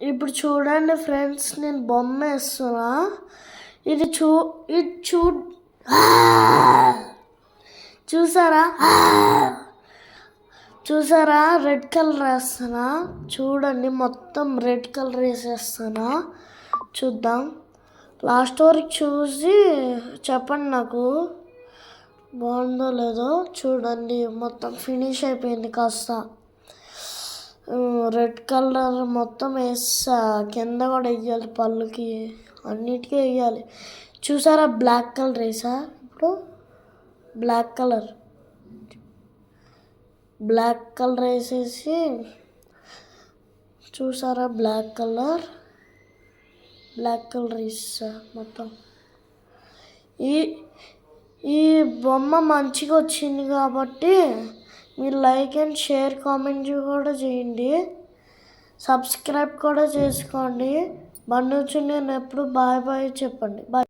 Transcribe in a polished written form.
ఇప్పుడు చూడండి ఫ్రెండ్స్, నేను బొమ్మ వేస్తున్నా. ఇది చూసారా రెడ్ కలర్ వేస్తానా. చూడండి, మొత్తం రెడ్ కలర్ వేసేస్తానా. చూద్దాం, లాస్ట్ వరకు చూసి చెప్పండి నాకు బాగుందో లేదో. చూడండి, మొత్తం ఫినిష్ అయిపోయింది. కాస్త రెడ్ కలర్ మొత్తం వేస్తా. కింద కూడా వేయాలి, పళ్ళుకి అన్నిటికీ వేయాలి. చూసారా బ్లాక్ కలర్ వేసా. ఇప్పుడు బ్లాక్ కలర్ వేసేసి చూసారా బ్లాక్ కలర్ వేసా మొత్తం. ఈ బొమ్మ మంచిగా వచ్చింది కాబట్టి మీరు లైక్ అండ్ షేర్ కామెంట్ కూడా చేయండి. సబ్స్క్రైబ్ కూడా చేసుకోండి. మన నుంచి నేను ఎప్పుడు బాయ్ చెప్పండి. బాయ్.